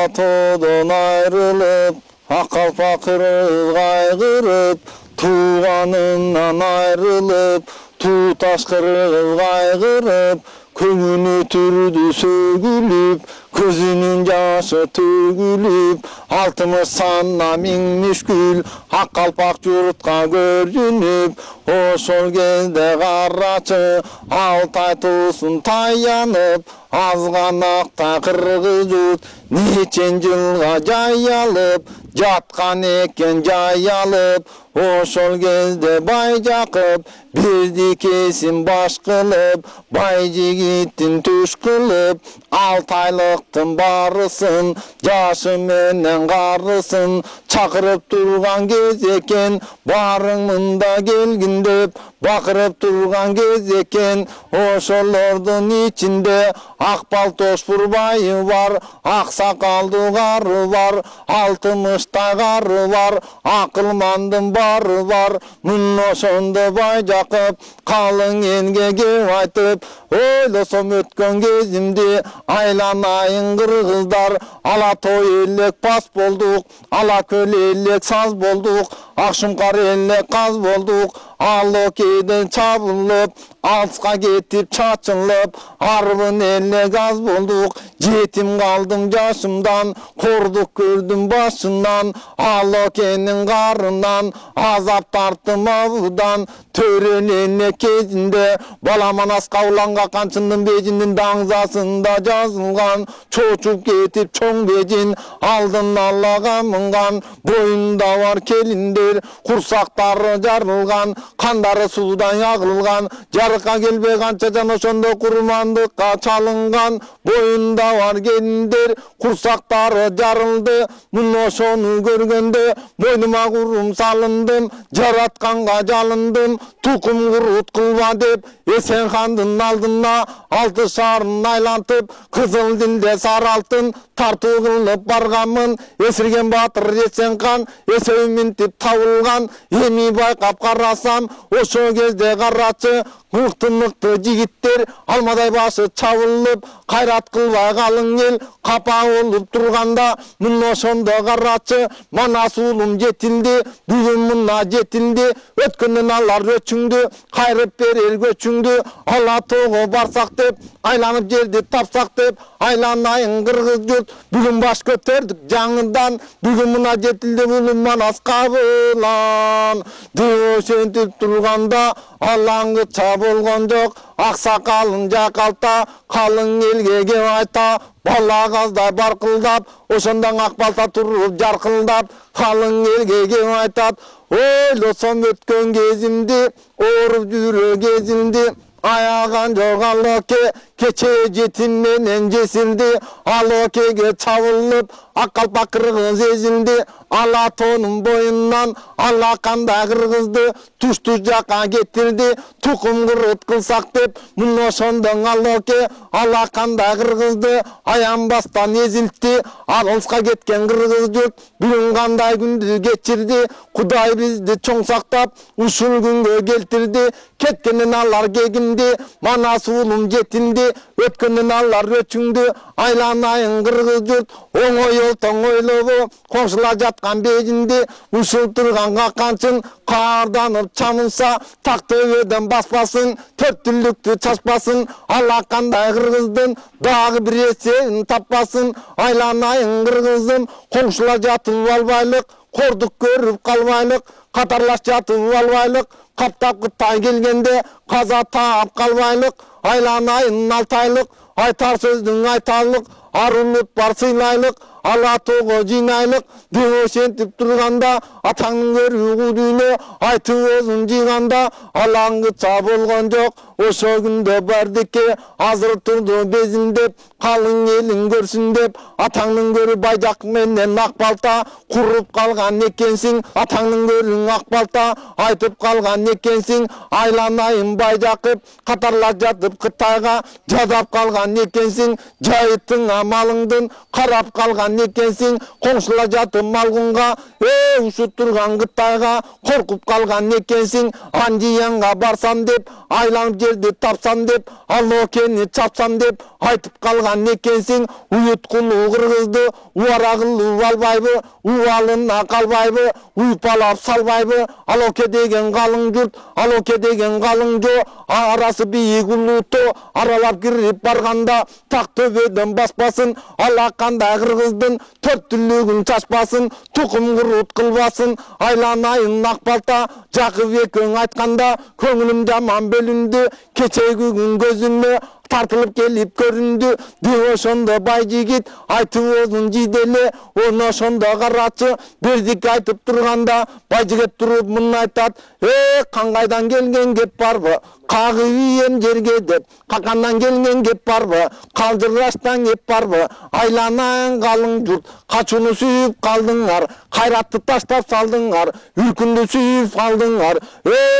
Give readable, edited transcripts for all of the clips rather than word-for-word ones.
Alato'dan ayrılıp, Akkalpak kırık aygırıp, tuğanından ayrılıp, Tuğtaş kırık aygırıp, Köngünü türdü sögülüp, Gözünün yaşı tөгülüp, Altımız sanna minmiş gül, Akkalpak yurtqa görünüp, Oşol gezde qarraçı, Altay tuğsun tayanıp, Azganakta kırgız yurt, Neçen жылga jayalып, Жатқан eken jayalып, Oşol gezde bay jakıp, Birdi kesin baş kılıp, Bay jigittin tuş kılıp, Altaylıktın barısın, Jaşı menen qarısın, Çakırıp turgan kez eken, Barың mında kelgin dep, Bakırıp turgan kez eken, Oşolordun içinde, Akbaltoş Burbayı var, Aksakaldı qarı var, Altmışta qarı var, Akılmandın barı var, Münnoşondu bay jakıp, Kalın elge kep aytıp, Oylosam ötkön kezimdi, Aylanayın kırgızlar, Alatoy ellek pas bolduk, Alaköl ellek saz bolduk, Akşımkar ellek kaz bolduk, Allokeyden çabılıp, Alska ketip çaçılıp, Arvın elle gaz bolduk, Jetim kaldım yaşımdan, Korduk gördüm başından, Allokeynin karından, Azap tarttım avıdan, Tören elle kezinde, Balamanas kavlanga kançının bejinin dağzasında жазılgan, Çoçup ketip çoң bejin, Aldın Allah'a mıngan, Boyunda var kelindir, Kursakları jarılgan, Kandары sudan yağılgan, Jarıkka gelbe kançacan oşondo kurmandıkka çalıngan, Boyunda var gelindir, Kursakları jarıldı, Münnoşonu görgende, Boynuma kurum salındım, Jaratkanga jalındım, Tukum kurut kılma dep, Esenxandın aldına, Altı şarın aylantıp, Kızıl dilde saraltın, Tartı kılıp bargamın, Esirgen batır Esenxan, Eseu mintip tavılgan, Emi baykap karasam, Oşo gezde qarraçı, Mıktı jigitler, Almaday başı çavılıp, Kayrat kılbay kalın el, Kapa olup turganda, Münnoşondo qarraçı, Manas ulum jetildi, Bugün mına jetildi, Ötkündün allar öçüңdü, Kayrıp berer göçüңdü, Alatoğu barsak dep, Aylanıp jeldi tapsak dep, Aylanayın kırgız yurt, Bugün baş köterdik жаңыдан, Bugün mına jetildi, Bulun Manas kabılan, Dığı sentip turganda, Allah'ın çabılgan jok, Aksakalın jakalta, Kalın elge kep ayta, Bala gazday barkıldap, Oşondan akbalta turup jarkıldap, Kalın elge kep aytat, Oylosam ötkön kezimdi, Orup жүрө kezimdi, Ayagan jok Alloke, Keçe jetim menen jesirdi, Allokege çavılıp, Akkalpak kırgız ezildi, Alatonun boyundan, Allakanda kırgızdı, Tuş jaka getirdi, Tukum kurut kılsak dep, Münnoşondon Alloke, Allakanda kırgızdı, Ayan bastan eziltti, Alonska ketken kırgız yurt, Bugün kanday gündü geçirdi, Kuday bizdi çoң saktap, Uşul günge keltirdi, Ketkenin allar kegindi, Manas ulum jetindi, Ötkündün allar öçüңdü, Aylanayın kırgız yurt, Oңой oltoң oylobу, Koşula jatkan bejindi, Uşul turganга kançın, Kardanıp çamınsa, Taktı öden basmasın, Törttüllüktü çaşpasın, Allakanday kırgızdın, Dağı bir eseğin tapmasın, Aylanayın kırgızım, Koşula jatıp albaylık, Korduk görüp kalmaylık, Katarlaş jatıp albaylık, Kaptak kıttay gelgende, Kaza taap kalmaylık, Aylanayın altaylık, Aytar sözdün aytarlık, Arulup bar sıylaylık, Alatoğu jinaylık, Dığı sentip turganda, Ataңның көрүү düýne, Aytıp ozun jiganda, Alaڭgı çabılgan jok, Oşo günde bardike, Azır turdu bezindep, Kalın elin görsün dep, Ataңның görü bayjak menen akbalta, Kurup kalgan ekensiň, Ataңның görüň akbalta, Aytıp kalgan ekensiň, Aylanayın bayjakıp, Katarla jatıp Kıtayga, Jadap kalgan ekensiň, Jayıttың amalыңdın, Karap kalgan ekensiň, Koşula jatıp malgunga, Uşup turgan Kıtayga, Korkup kalgan ekensiň, Anjiyanга barsam dep, Aylanıp жерди тапсам деп, ал окени чапсам деп айтып калган экенсиң. Уюткулуу кыргызды убарагылуу албайбы, убалына калбайбы, уйпалап салбайбы? Ал оке деген калың журт, ал оке деген калың жоо, арасы бийик улууту аралап кирип барганда так төбөдөн баспасын. Ал кандай кыргыздын төрт түлүгүн чачпасын, тукум курут кылбасын. Айланайын ак балта, Жакып экөөң айтканда, көңүлүм жаман бөлүндү, кечеги күн көзүмө тартылып келип көрүндү. Деп ошондо бай жигит айтып озун жиделе, оны ошондо карачы бердик айтып турганда, бай жигит туруп мына айтат: каңгайдан келген кеп барбы, кагып ийем жерге деп, какандан келген кеп барбы, калжыраштан кеп барбы? Айланайын калың журт, качууну сүйүп калдыңар, кайратты таштап салдыңар, үркүндү сүйүп алдыңар.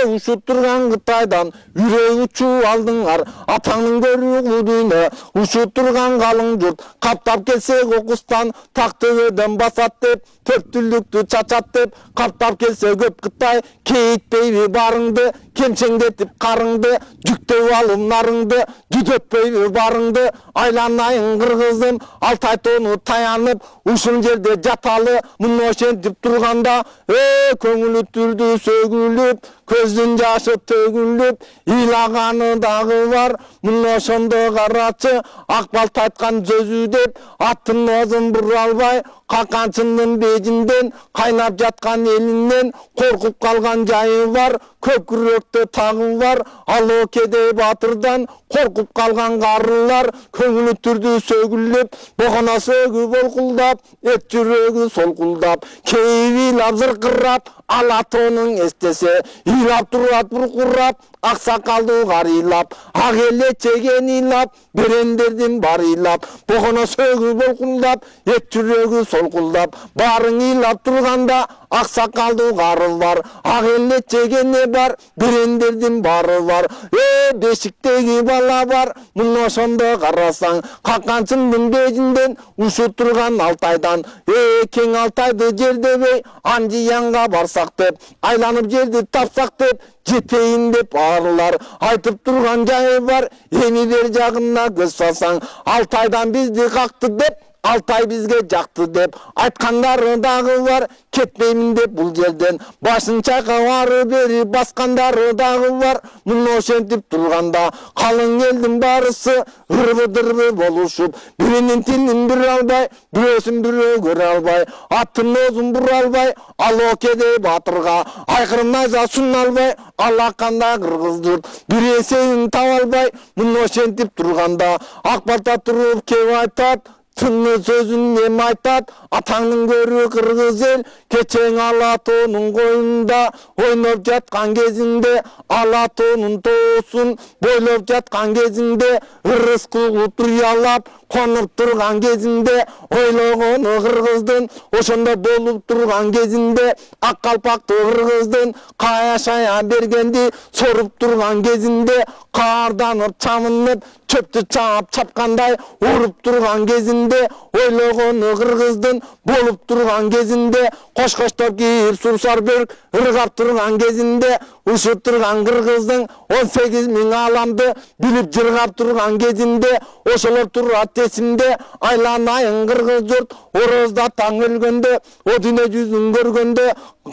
Ушуп турган Кытайдан үрөө учуп алдыңар, атаңдын көрүү дүйнө ушуп турган калың журт. Каптап келсе кокустан так төбөдөн басат деп, төрт түлүктү чачат деп, каптап келсе көп Кытай кейитпейби барыңды, кемчеңдетип карыңды, жүктөп алып нарыңды, жүдөтпөйбү барыңды? Айланайын кыргызым, Алтай тоону таянып, ушул жерде жаталы, муну ошентип турганда, көңүлү түрдү сөгүлүп, көздүн жашы төгүлүп, ыйлаганы дагы бар, муну ошондо карачы. Ак балта айткан сөзү деп, аттын оозун бура албай, каканчынын бежинден, кайнап жаткан элинен коркуп калган жайы бар, көкүрөктө тагы бар. Ал окедей батырдан коркуп калган карылар, көңүлү түрдү сөгүлүп, богоно сөгү болкулдап, эт жүрөгү солкулдап, кейби ыйлап зыркырап, ала тоонун эстесе, ыйлап турат буркурап, аксакалды карыйлап, ак эле чеген ыйлап, берендердин баары ыйлап, богоно сөгү болкулдап, эт жүрөгү солкулдап, баарын ыйлап турганда, аксакалды кары бар, ак эле чегени бар, берендердин баары бар. Бешиктеги бала бар, муну ошондо карасаң, каканчындын бежинден ушуп турган Алтайдан. Кең Алтайды жердебей, Анжиянга барсак деп, айланып жерди тапсак деп, жетейин деп арылар айтып турган жайы бар. Эми бер жагына көз салсаң, Алтайдан бизди какты деп, Алтай бизге жакты деп айткандары дагы бар. Кетпеймин деп бул жерден башын чайкап ары бери баскандары дагы бар. Муну ошентип турганда калың элдин баарысы ырбы-дырбы болушуп, биринин тилин бире албай, бирөөсүн бирөө көрө албай, аттын оозун бура албай, ал окедей батырга айкырым найза суна албай, ала кандай кыргыз журт бир эсебин таба албай. Муну ошентип турганда ак балта туруп кеп айтат: тынны сөзүн эми айтат, атаңдын көрүү кыргыз эл, кечең ала тоонун коюнда ойноп жаткан кезинде, ала тоонун тоосун бойлоп жаткан кезинде, ырыскулу туялап конуп турган кезинде, ойлогону кыргыздын ошондо болуп турган кезинде, ак калпакты кыргыздын кая шая бергенди соруп турган кезинде, каарданып чамынып чөптү чаап чапкандай уруп турган кезинде, ойлогону кыргыздын болуп турган кезинде, кош-коштоп кийип сурсар бөрк ыргап турган кезинде, ушуп турган кыргыздын 18 миң аламды билип жыргап турган кезинде, ошолор турат эсимде. Айланайын кыргыз журт, орозда таң өлгөндө, о дүйнө жүзүн көргөндө,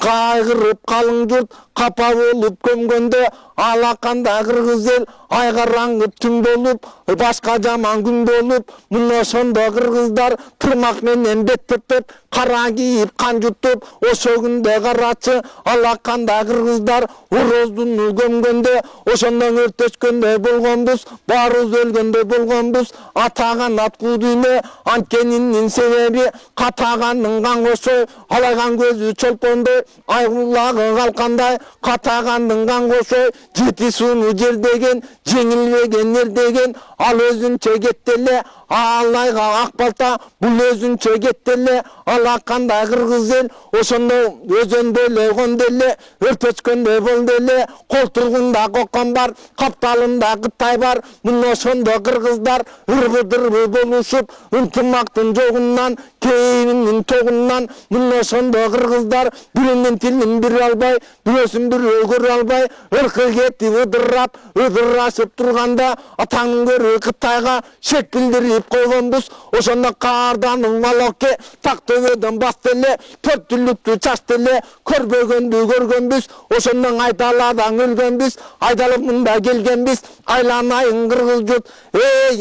кайгырып калың журт, капа болуп көмгөндө, ала кандай кыргыз эл, ай караңгы түн болуп, башка жаман күн болуп. Муну ошондо кыргыздар тырмак менен бет тыртып, кара кийип кан жутуп, ошо күндө карачы ала кандай кыргыздар ороздун көмгөндө, ошондон өртөшкөндөй болгонбуз, баарыбыз өлгөндөй болгонбуз. Атаган аткуу дүйнө анткенинин себеби, катаганын кан кошой, алайган көзү чолпондой, ай кулагы калкандай, катагандын кан кошой, жети сууну жердеген, жеңилбеген эрдеген, ал өзүнчө кеттеле, алайга ак балта бул өзүнчө кеттеле, ала кандай кыргыз эл, ошондо өзөндө эле кондо эле өртөчкөндө болду эле колтугунда кокон бар капталында Кытай бар мына ошондо кыргыздар ырбы-дырбы болушуп ынтымактын жогунан кейинин тогунан мына ошондо кыргыздар биринин тилин бири албай бирөөсүн бирөө көрө албай ыркы кетип ыдырашып турганда атаңын көрү Кытайга шек билдирип койгонбуз ошондо каарданып алоке так төбөдөн басты эле төрт түлүктү чачты эле көрбөгөндү көргөнбүз ошондон айдаладан өлгөнбүз айдалып мында келгенбиз айланайын кыргыз журт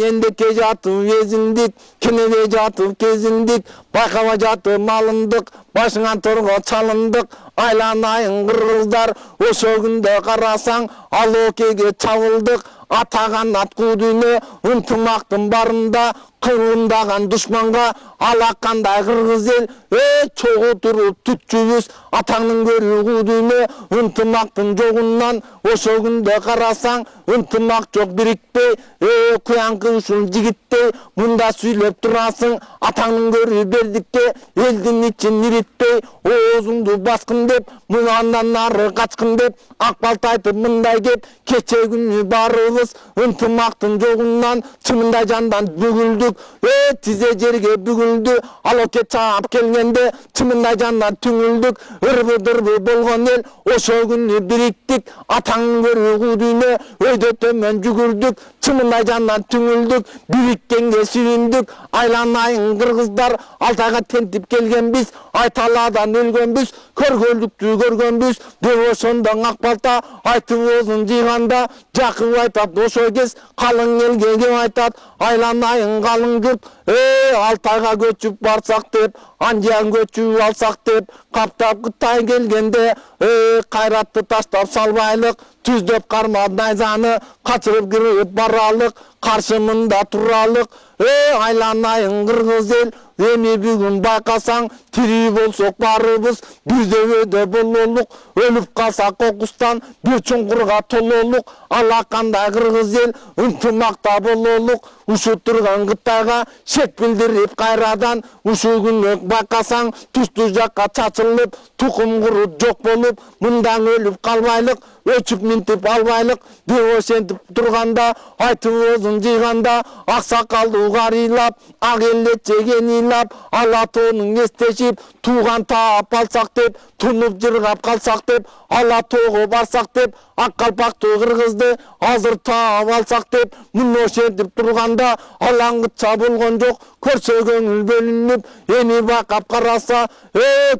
эндекке жатып эзиндик кенеге жатып кезиндик байкабай жатып малындык башыңан торго чалындык айланайын кыргыздар ошо күндө карасаң алоокеге чабылдык атаган аткуу дүйнө ынтымактын барында кыймылдаган душманга алакандай кыргыз эл чогуу туруп түтчүбүз атаңдын көрүгүү дүйнө ынтымактын жогунан ошо күндө карасаң ынтымак жок бирикпей куянкы ушул жигиттей мында сүйлөп турасың атаңдын көрү бердикке элдин ичин иритпей оозуңду баскын деп мындан нары качкын деп ак балта айтып мындай кеп кече күнү баарыбыз ынтымактын жогунан чынында жандан бүгүлдүк тизе жерге бүгүлдү алоке чаап келгенде чынында жандан түңүлдүк ырбы-дырбы болгон эл ошо күнү бириктик атаңдын көрүгүү дүйнө өйдө төмөн жүгүрдүк чынында жандан түңүлдүк бириккенге сүйүндүк айланайын кыргыздар Алтайга тентип келгенбиз айталадан өлгөнбүз көргөздүктү көргөнбүз деп ошондо ак балта айтып оозун жыйганда Жакып айтат ошо кез калың элге кеп айтат айланайын калың журт Алтайга көчүп барсак деп анжан көчүп алсак деп каптап Кытай келгенде кайратты таштап салбайлык түздөп карма найзаны качырып кирип баралык каршы мында туралык айланайын кыргыз эл эми бүгүн байкасаң тирүү болсок баарыбыз бир дөбөдө бололук өлүп калсак кокустан бир чуңкурга тололук алакандай кыргыз эл ынтымакта бололук ушул турган Кытайга шек билдирип кайрадан ушул күнү байкасаң туз жакка чачылып тукум курут жок болуп мындан өлүп калбайлык өчүп минтип албайлык деп ошентип турганда айтып оозун жыйганда аксакалдуу карыйлап ак элече кенилап ала тоонун эстешип тууган таап алсак деп тунуп жыргап калсак деп ала тоого барсак деп ак калпактуу кыргызды азыр таап алсак деп мына ошентип турганда алаңгыча болгон жок көрсө көңүл бөлүнүп эми байкап караса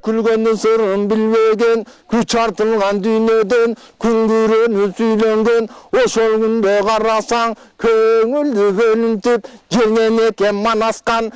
күлгөндүн сырын билбеген күч артылган дүйнөдөн күңгүрөнүп сүйлөнгөн ошол күндө карасаң көңүлдү бөлүнтүп жеңен экен манаскан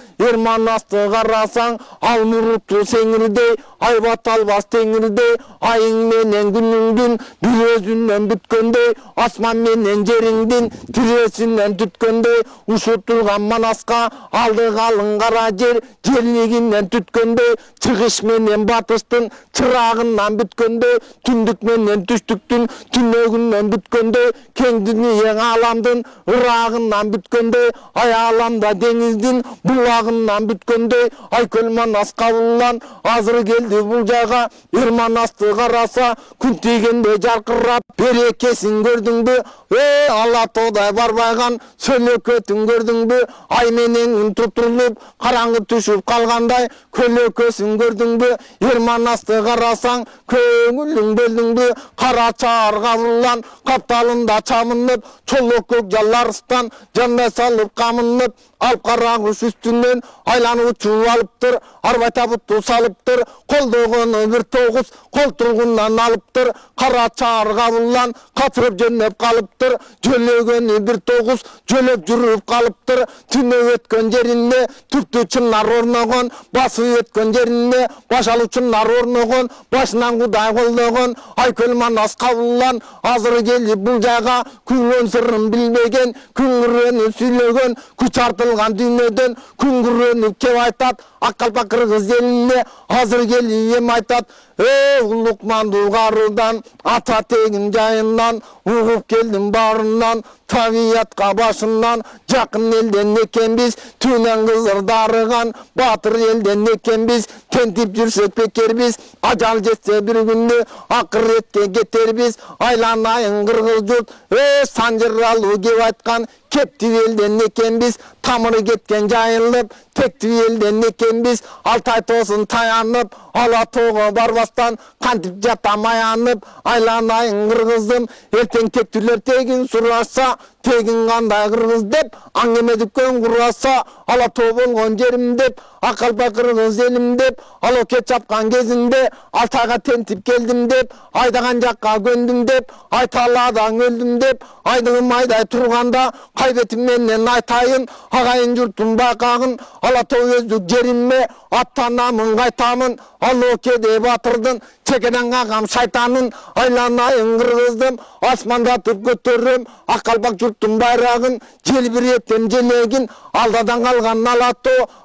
манасты карасаң ал муруттуу сеңирдей айбат албас теңирдей айың менен күнүңдүн бир өзүнөн бүткөндөй асман менен жериңдин тиресинен түткөндөй ушул турган манаска алды калың кара жер жерлигинен түткөндөй чыгыш менен батыштын чырагынан бүткөндөй түндүк менен түштүктүн түнөгүнөн бүткөндөй кең дүние ааламдын ыраагынан бүткөндөй аяламда деңиздин булагынан бүткөндөй айкөл манас кабылган азыр келди бул жайга манасты караса күн тийгенде жаркырап берекесин көрдүңбү ала тоодай барбайган сөлөкөтүн көрдүңбү ай менен күн тутулуп караңгы түшүп калгандай көлөкөсүн көрдүңбү манасты карасаң көңүлүң бөлдүңбү кара чаар кабылган капталында чамынып чолок көк жаларыстан жандай салып камынып алып кара куш үстүнөн айланып учуп алыптыр арбай табутту салыптыр колдогону бир тогуз колтугунан алыптыр кара чаар кабылган катырып жөнөп калыптыр жөлөгөнү бир тогуз жөлөп жүрүп калыптыр түнөп өткөн жеринде түптүү чынар орногон басып өткөн жеринде башалуу чынар орногон башынан кудай колдогон айкөл манас кабылган азыр келип бул жайга күнгөн сырын билбеген күңүрөнүп сүйлөгөн күч артылган дүйнөдөн күңгүрөнүп кеп айтат ак калпак кыргыз элине азыр келип эми айтат улукмандуу карыдан ата тегим жайынан угуп келдим баарынан tabiatqa başından jakın elden ekenbiz, tünen kızır darıgan batır elden ekenbiz, tentip жүrsек bekerbiz, ajal jetse bir günde akıretke geterbiz, aylanayın kırgız jurt, sanjıralуу kep aytkan, kepti elden ekenbiz, tamırı ketken jayılıp, tekti elden ekenbiz, Altay tosun tayanıp, Alatoğ'a barbastan, kantip jatam ayanıp, aylanayın kırgızım, erteң tektürler tegin surasa, tegin kanday kırgız dep, angeme dükkön kurasa, Alatoğ bolgon jerim dep, akalpa kırgız elim dep, aloke çapkan gezinde, Altayga tentip geldim dep, aydagan jakka göndüm dep, aytaladan öldüm dep, aydığım ayday turganda, kaybetim menden aytayın, agayın jurtun bakağın, Alatoğ özdük jerimme, attanamın kaytamın, aloke de batırdın, çekeden kakam şaytanın, aylanayın kırgızdım, asmandatıp götürürüm, akalpak jurtun bayrağın, jelbiretem jelegin, aldadan kalgan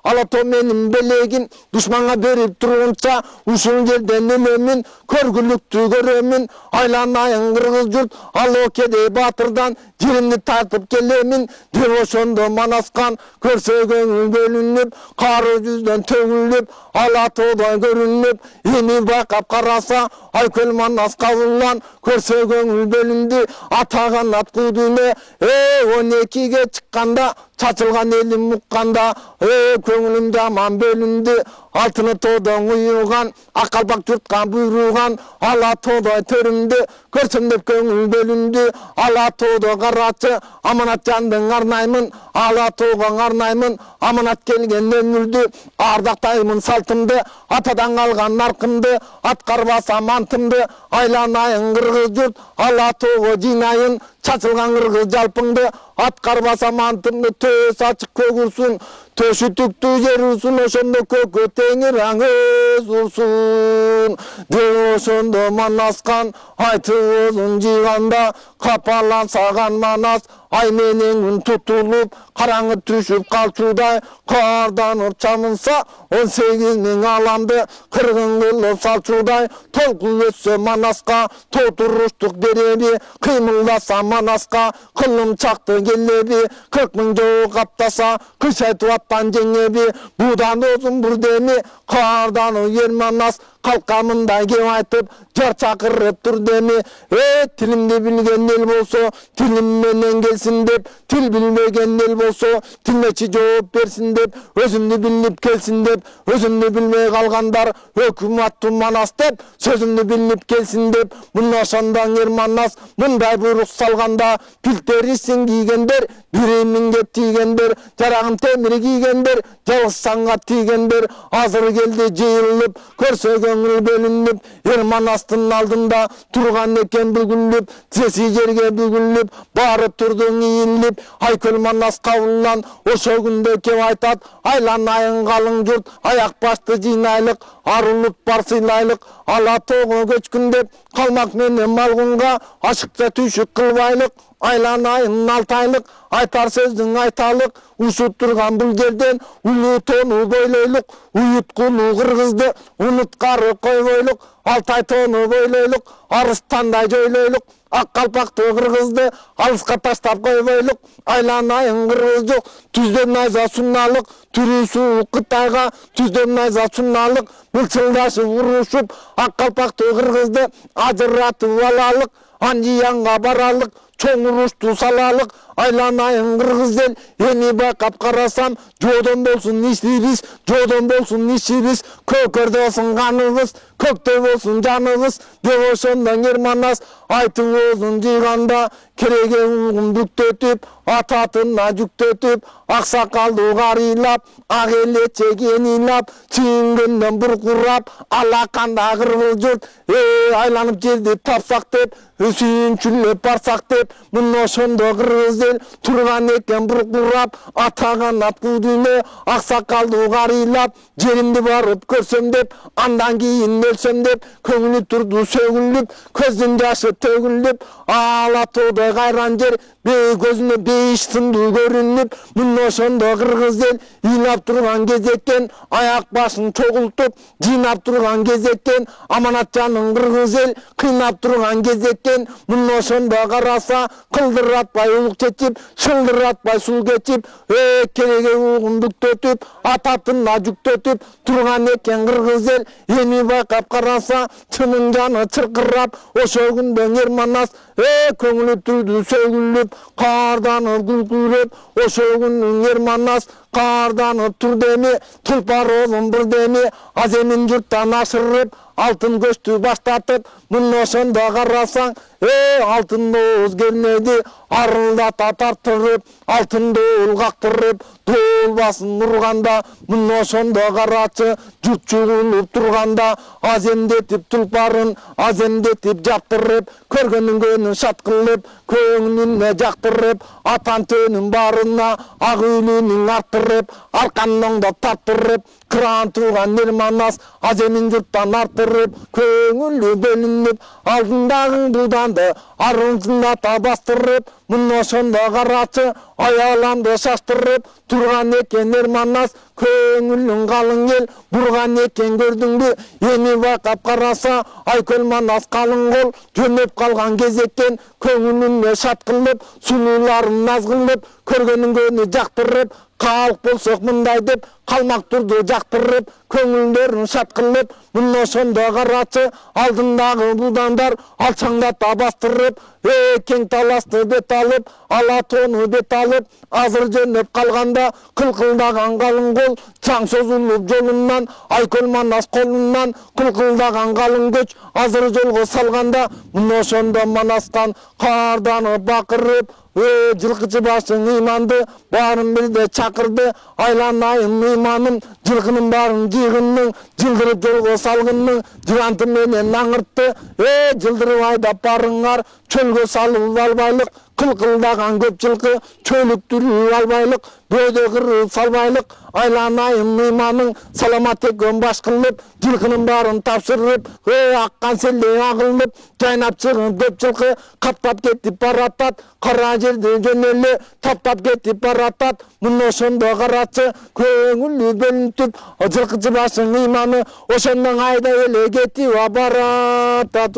Alatoğ menin belegin, düşmana berip turgunça, uşul жерден ölömün, körgülüktü görömün, aylanayın kırgız jurt, aloke de batırdan, jerimni tartıp gelemin, devoşondo manaskan, körse көңүл bölünüp, karı yüzden tөгülüp, Alatoğ'dan görünüp, eni bakap karasa, ayköl manas kavullan, körse көңүл bölündü, atagan at kudüne, 12'ge çıkkanda, çaçılgan elim mukkanda, көңүлüm jaman bölündü, altını toğdan uyugan, akalpak jurtkan buyrugan, Alatoğ'da törümdü, körsömdep көңүл bölündü, Alatoğ'da karaçı, amanat jandың arnaymın, Alatoğ'a arnaymın, amanat kelgen ömürdü, ardaktayımın saltımdı, atadan kalgan narkımdı, atkarbasam antımdı, aylanayın kırgız jurt, Alatoğ'a jinayın, çaçılgan kırgız jalpыңды, atkarbasam antımdı, tös açık kөгүрсүн, төшү түктү жер урсун, ошондо көккө теңир өз урсун. Деп ошондо манаскан, айтып өзүн жыйганда, капалан саган манас, ай менен күн тутулуп, караңгы түшүп калчудай, кардан урчамынса, 18 миң аламды кыргын кылып салчудай, толкун өссө манаска, толтуруштук береби, кыймылдаса манаска, кылым чакты келеби, 40 миң жоо каптаса, кыш айтып аттан жеңеби, будан озун бурдеми, кардан ер манас, kalkamında kep aytıp, jar çakırıp dur demi, tilimdi bilgen el bolso, tilim menen gelsin dep, til bilmegen el bolso, tilmeçi жооп bersin dep, özümdü bilip kelsin dep, özümdü bilmey kalgandar, hökümattu manas dep, sözümdü bilip kelsin dep, bunlaşandan ermanas, bunday buyruk salganda, pilterisin giygenler, bireminge tiygenler, jarağın temiri giygenler, жалгыз sangat tiygenler, hazır geldi jıyılıp, körse көңүл bölünüp, Ermanastın aldında turgan eken бүгүлүп, sesi жерге бүгүлүp, bары turduğun iyinlip, ayköl manas kavullan, oşo günde kep aytat, aylanayın kalın jurt, ayak başты жыйнайлык, arılıp bar sıylaylık, Alatoğ'a göçkündep, kalmak menen malgunga, aşıkça tüşük kılbaylık, aylanayın 6 aylık, aytar sözdün aytalık, uşup turgan bul жерден, ulu tonu boyloyluk, uyutkulu kırgızdı, unutkarı koyboyluk, Altay tonu boyloyluk, arıstanday joyloyluk, akkalpaktı kırgızdı, alыска таштап койбойлук, aylanayın kırgız жок, түздөн найза сунналык, түрү суук Кытайга, түздөн найза сунналык, мылчылдашып урушуп, аккалпакты кыргызды ажыратып алалык, Анжиянга баралык, чоң урушту салалык, aylanayın kırgız el, eni bakap karasam, joodon bolsun işlibиз, joodon bolsun işibиз, kökörde olsun kanыбыз, kökte bolsun janыбыз, деп ошондон Ermanas, айтып өзүн жыйганда, кереге угун бүктөтүп, ататына жүктөтүп, аксакалды карыйлап, ак элече кенилап, чийингенден буркурап, алаканда кыргыз журт, айланып жерди тапсак деп, сүйүнчүлөп барсак деп, мына ошондо кыргыз ел турган экен буркурап, атаган ат кудүнө, аксакалды карыйлап, жеримди барып көрсөм деп, андан кийин өлсөм деп, көңүлү турду сөгүлүп, көздүн жашы төгүлүп, Alatoğ'da kayran jer, көзүнө бейиш сынды көрүнүп, мына ошондо кыргыз ел ыйлап турган кезектен, аяк башын чогултуп, жыйнап турган кезектен, аманат жанын кыргыз ел кыйнап турган кезектен, мына ошондо караса караса, кылдыратпай улук чечип, шылдыратпай сул кечип, кереге угундукту өтүп, ататына жүктөтүп турган экен кыргыз эл. Эми байкап караса, чынын жаны чыркырап, ошол күндөн Ерманас көңүлү түрдү сөгүлүп, карданып күлкүрөп, ошол күндөн Ерманас карданып турдеми, Тулпар оозун бирдеми, аз эмин журттан ашырып, алтын көчтү баштатып, мына ошондо карасаң, алтын дооз келмеди, арылдата тартырып, алтын доол кактырып, доолбасын урганда, мына ошондо карачы, журт чугулуп турганда, аз эмдетип Тулпарын, аз эмдетип жаптырып, көргөнүн көңүн шат кылып, көңүлүнө жактырып, атан төнүн баарына ак үйлүнүн арттырып, арканын оңдоп тартырып, кыран турган Ерманас аз эмин журттан артырып, көңүлү бөлүнүп, алдындагы буданды арынсындата бастырып, мына ошондо карачы, аяламды шаштырып турган экен Ерманас, көңүлүн калың эл бурган экен көрдүңбү? Эми байкап караса, Айкөл Манас калың кол жөнөп калган кез экен, көңүлүнө шат кылып, сулууларын наз кылып, көргөнүн көңү жактырып, калк болсок мындай деп, калмак турду жактырып, көңүлдөрүн шат кылып, мына ошондо карачы, алдындагы будандар алчаңдата бастырып, кең таласты бет алып, ала тоону бет алып, азыр жөнөп калганда, кылкылдаган калың кол, чаң созулуп жолунан, Айкөл Манас колунан, кылкылдаган калың көч, азыр жолго салганда, мына ошондо Манастан карданып бакырып, жылкычы башың ыйманды, баарын бирде чакырды, айланайын ыйманым, жылкынын баарын жыйгынның, жылдырып жолго салгынның, жыланты менен аңыртты, жылдырып айдап барыңар, чөлгө салып албайлык, кылкылдаган көп жылкы, чөлүктүрүп албайлык, бөөдө кырып салбайлык, айланайын ыйманың, саламат экөн баш кылып, жылкынын баарын тапшырып, аккан селдей агылып, жайнап чыгып көп жылкы, каптап кетип баратат, кара жерди жөнөлө таптап кетип баратат, мына ошондо карачы, көңүлү бөлүнүп, жылкычы башың ыйманы, ошондон айда эле кетип баратат.